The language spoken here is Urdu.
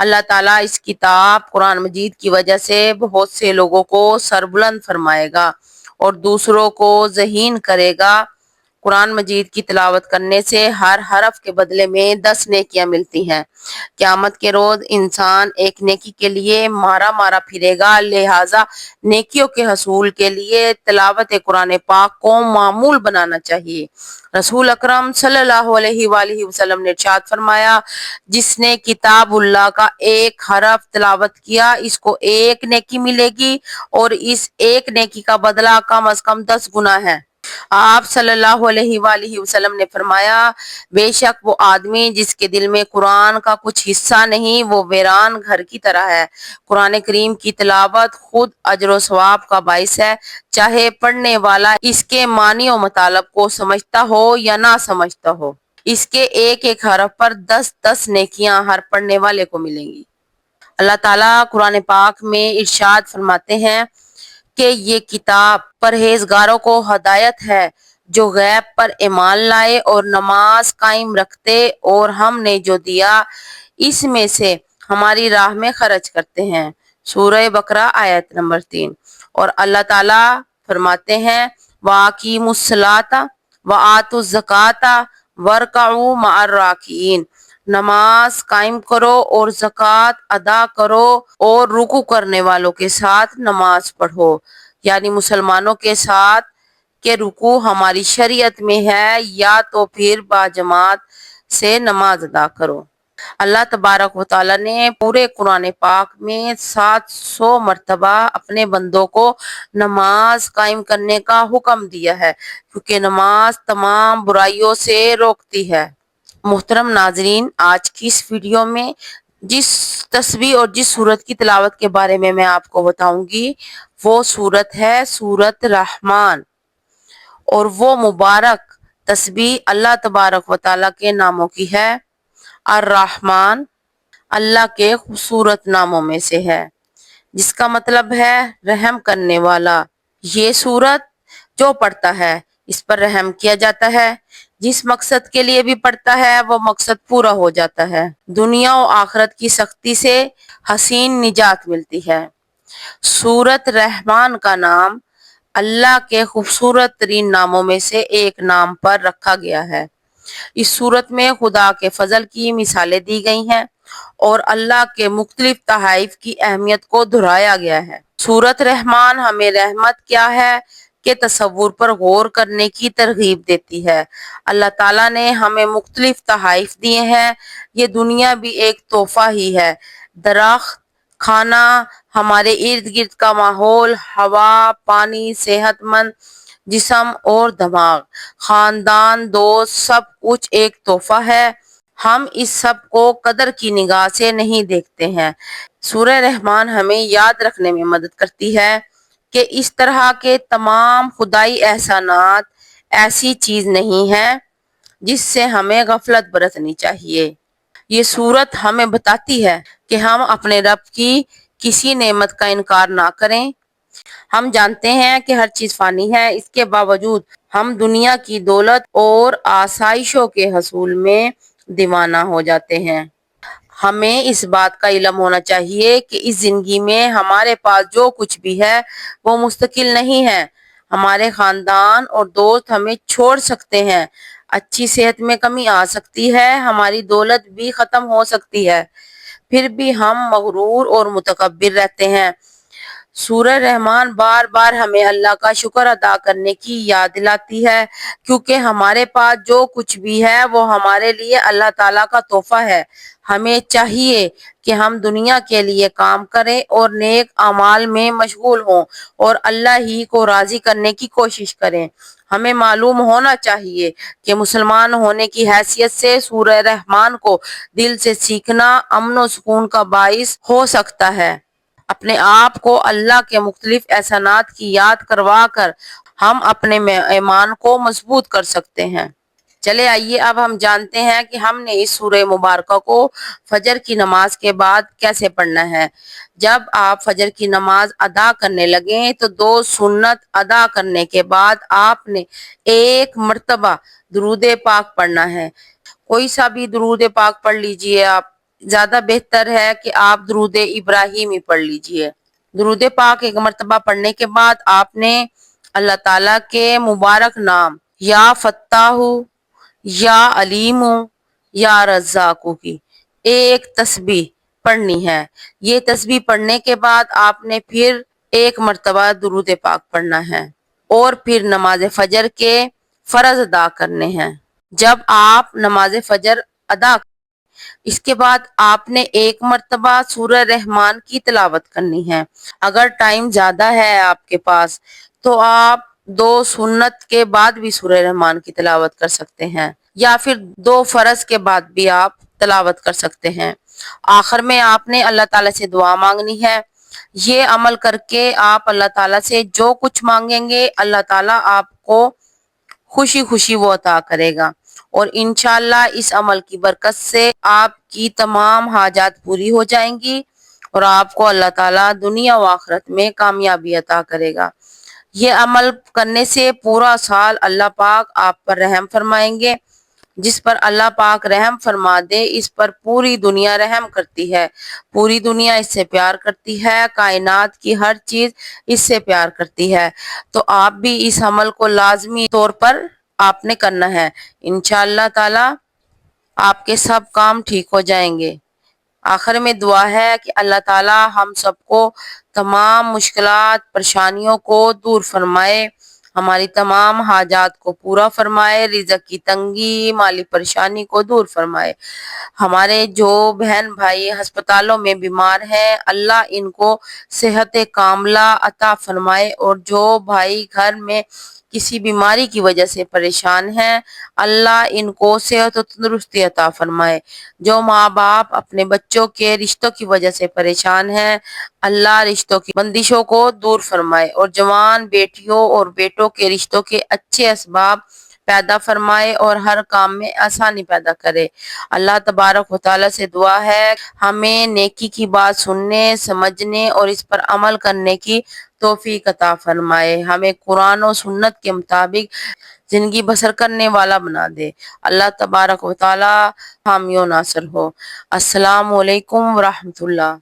اللہ تعالیٰ اس کتاب قرآن مجید کی وجہ سے بہت سے لوگوں کو سربلند فرمائے گا اور دوسروں کو ذہین کرے گا۔ قرآن مجید کی تلاوت کرنے سے ہر حرف کے بدلے میں 10 نیکیاں ملتی ہیں۔ قیامت کے روز انسان ایک نیکی کے لیے مارا مارا پھرے گا، لہٰذا نیکیوں کے حصول کے لیے تلاوت قرآن پاک کو معمول بنانا چاہیے۔ رسول اکرم صلی اللہ علیہ وآلہ وسلم نے ارشاد فرمایا، جس نے کتاب اللہ کا ایک حرف تلاوت کیا اس کو ایک نیکی ملے گی اور اس ایک نیکی کا بدلہ کم از کم 10 گنا ہے۔ آپ صلی اللہ علیہ وآلہ وسلم نے فرمایا، بے شک وہ آدمی جس کے دل میں قرآن کا کچھ حصہ نہیں وہ ویران گھر کی طرح ہے۔ قرآن کریم کی تلاوت خود اجر و ثواب کا باعث ہے، چاہے پڑھنے والا اس کے معنی و مطالب کو سمجھتا ہو یا نہ سمجھتا ہو۔ اس کے ایک ایک حرف پر 10 نیکیاں ہر پڑھنے والے کو ملیں گی۔ اللہ تعالیٰ قرآن پاک میں ارشاد فرماتے ہیں کہ یہ کتاب پرہیزگاروں کو ہدایت ہے جو غیب پر ایمان لائے اور نماز قائم رکھتے اور ہم نے جو دیا اس میں سے ہماری راہ میں خرچ کرتے ہیں۔ سورہ بقرہ آیت نمبر 3۔ اور اللہ تعالیٰ فرماتے ہیں، وَأَقِیمُوا الصَّلَاةَ وَآتُوا الزَّکَاةَ وَارْکَعُوا مَعَ الرَّاکِعِینَ، نماز قائم کرو اور زکوٰۃ ادا کرو اور رکوع کرنے والوں کے ساتھ نماز پڑھو، یعنی مسلمانوں کے ساتھ کہ رکوع ہماری شریعت میں ہے یا تو پھر باجماعت سے نماز ادا کرو۔ اللہ تبارک و تعالیٰ نے پورے قرآن پاک میں 700 مرتبہ اپنے بندوں کو نماز قائم کرنے کا حکم دیا ہے، کیونکہ نماز تمام برائیوں سے روکتی ہے۔ محترم ناظرین، آج کی اس ویڈیو میں جس تسبیح اور جس سورت کی تلاوت کے بارے میں آپ کو بتاؤں گی وہ سورت ہے سورت رحمان، اور وہ مبارک تسبیح اللہ تبارک و تعالیٰ کے ناموں کی ہے۔ الرحمن اللہ کے خوبصورت ناموں میں سے ہے، جس کا مطلب ہے رحم کرنے والا۔ یہ سورت جو پڑھتا ہے اس پر رحم کیا جاتا ہے، جس مقصد کے لیے بھی پڑھتا ہے وہ مقصد پورا ہو جاتا ہے، دنیا و آخرت کی سختی سے حسین نجات ملتی ہے۔ سورت رحمان کا نام اللہ کے خوبصورت ترین ناموں میں سے ایک نام پر رکھا گیا ہے۔ اس سورت میں خدا کے فضل کی مثالیں دی گئی ہیں اور اللہ کے مختلف تحائف کی اہمیت کو دہرایا گیا ہے۔ سورت رحمان ہمیں رحمت کیا ہے کے تصور پر غور کرنے کی ترغیب دیتی ہے۔ اللہ تعالیٰ نے ہمیں مختلف تحائف دیے ہیں، یہ دنیا بھی ایک تحفہ ہی ہے۔ درخت، کھانا، ہمارے ارد گرد کا ماحول، ہوا، پانی، صحت مند جسم اور دماغ، خاندان، دوست، سب کچھ ایک تحفہ ہے۔ ہم اس سب کو قدر کی نگاہ سے نہیں دیکھتے ہیں۔ سورہ رحمان ہمیں یاد رکھنے میں مدد کرتی ہے کہ اس طرح کے تمام خدائی احسانات ایسی چیز نہیں ہے جس سے ہمیں غفلت برتنی چاہیے۔ یہ سورت ہمیں بتاتی ہے کہ ہم اپنے رب کی کسی نعمت کا انکار نہ کریں۔ ہم جانتے ہیں کہ ہر چیز فانی ہے، اس کے باوجود ہم دنیا کی دولت اور آسائشوں کے حصول میں دیوانہ ہو جاتے ہیں۔ ہمیں اس بات کا علم ہونا چاہیے کہ اس زندگی میں ہمارے پاس جو کچھ بھی ہے وہ مستقل نہیں ہے۔ ہمارے خاندان اور دوست ہمیں چھوڑ سکتے ہیں، اچھی صحت میں کمی آ سکتی ہے، ہماری دولت بھی ختم ہو سکتی ہے، پھر بھی ہم مغرور اور متکبر رہتے ہیں۔ سورہ رحمان بار بار ہمیں اللہ کا شکر ادا کرنے کی یاد دلاتی ہے، کیونکہ ہمارے پاس جو کچھ بھی ہے وہ ہمارے لیے اللہ تعالیٰ کا تحفہ ہے۔ ہمیں چاہیے کہ ہم دنیا کے لیے کام کریں اور نیک اعمال میں مشغول ہوں اور اللہ ہی کو راضی کرنے کی کوشش کریں۔ ہمیں معلوم ہونا چاہیے کہ مسلمان ہونے کی حیثیت سے سورہ رحمان کو دل سے سیکھنا امن و سکون کا باعث ہو سکتا ہے۔ اپنے آپ کو اللہ کے مختلف احسانات کی یاد کروا کر ہم اپنے ایمان کو مضبوط کر سکتے ہیں۔ چلے آئیے اب ہم جانتے ہیں کہ ہم نے اس سورہ مبارکہ کو فجر کی نماز کے بعد کیسے پڑھنا ہے۔ جب آپ فجر کی نماز ادا کرنے لگیں تو 2 سنت ادا کرنے کے بعد آپ نے 1 مرتبہ درود پاک پڑھنا ہے۔ کوئی سا بھی درود پاک پڑھ لیجئے آپ۔ زیادہ بہتر ہے کہ آپ درود ابراہیمی پڑھ لیجئے۔ درود پاک ایک مرتبہ پڑھنے کے بعد آپ نے اللہ تعالیٰ کے مبارک نام یا فتاح، یا علیم، یا رزاق کی ایک تسبیح پڑھنی ہے۔ یہ تسبیح پڑھنے کے بعد آپ نے پھر ایک مرتبہ درود پاک پڑھنا ہے اور پھر نماز فجر کے فرض ادا کرنے ہیں۔ جب آپ نماز فجر ادا اس کے بعد آپ نے ایک مرتبہ سورہ رحمان کی تلاوت کرنی ہے۔ اگر ٹائم زیادہ ہے آپ کے پاس تو آپ 2 سنت کے بعد بھی سورہ رحمان کی تلاوت کر سکتے ہیں، یا پھر 2 فرض کے بعد بھی آپ تلاوت کر سکتے ہیں۔ آخر میں آپ نے اللہ تعالیٰ سے دعا مانگنی ہے۔ یہ عمل کر کے آپ اللہ تعالیٰ سے جو کچھ مانگیں گے اللہ تعالیٰ آپ کو خوشی خوشی وہ عطا کرے گا، اور انشاءاللہ اس عمل کی برکت سے آپ کی تمام حاجات پوری ہو جائیں گی اور آپ کو اللہ تعالیٰ دنیا و آخرت میں کامیابی عطا کرے گا۔ یہ عمل کرنے سے پورا سال اللہ پاک آپ پر رحم فرمائیں گے۔ جس پر اللہ پاک رحم فرما دے اس پر پوری دنیا رحم کرتی ہے، پوری دنیا اس سے پیار کرتی ہے، کائنات کی ہر چیز اس سے پیار کرتی ہے۔ تو آپ بھی اس عمل کو لازمی طور پر آپ نے کرنا ہے۔ انشاءاللہ تعالی آپ کے سب کام ٹھیک ہو جائیں گے۔ آخر میں دعا ہے کہ اللہ تعالی ہم سب کو تمام مشکلات پریشانیوں کو دور فرمائے، ہماری تمام حاجات کو پورا فرمائے، رزق کی تنگی مالی پریشانی کو دور فرمائے۔ ہمارے جو بہن بھائی ہسپتالوں میں بیمار ہیں اللہ ان کو صحت کاملہ عطا فرمائے، اور جو بھائی گھر میں کسی بیماری کی وجہ سے پریشان ہیں اللہ ان کو صحت و تندرستی عطا فرمائے۔ جو ماں باپ اپنے بچوں کے رشتوں کی وجہ سے پریشان ہیں اللہ رشتوں کی بندشوں کو دور فرمائے، اور جوان بیٹیوں اور بیٹوں کے رشتوں کے اچھے اسباب پیدا فرمائے اور ہر کام میں آسانی پیدا کرے۔ اللہ تبارک و تعالیٰ سے دعا ہے ہمیں نیکی کی بات سننے، سمجھنے اور اس پر عمل کرنے کی توفیق عطا فرمائے، ہمیں قرآن و سنت کے مطابق زندگی بسر کرنے والا بنا دے۔ اللہ تبارک و تعالیٰ حامی و ناصر ہو۔ السلام علیکم ورحمۃ اللہ۔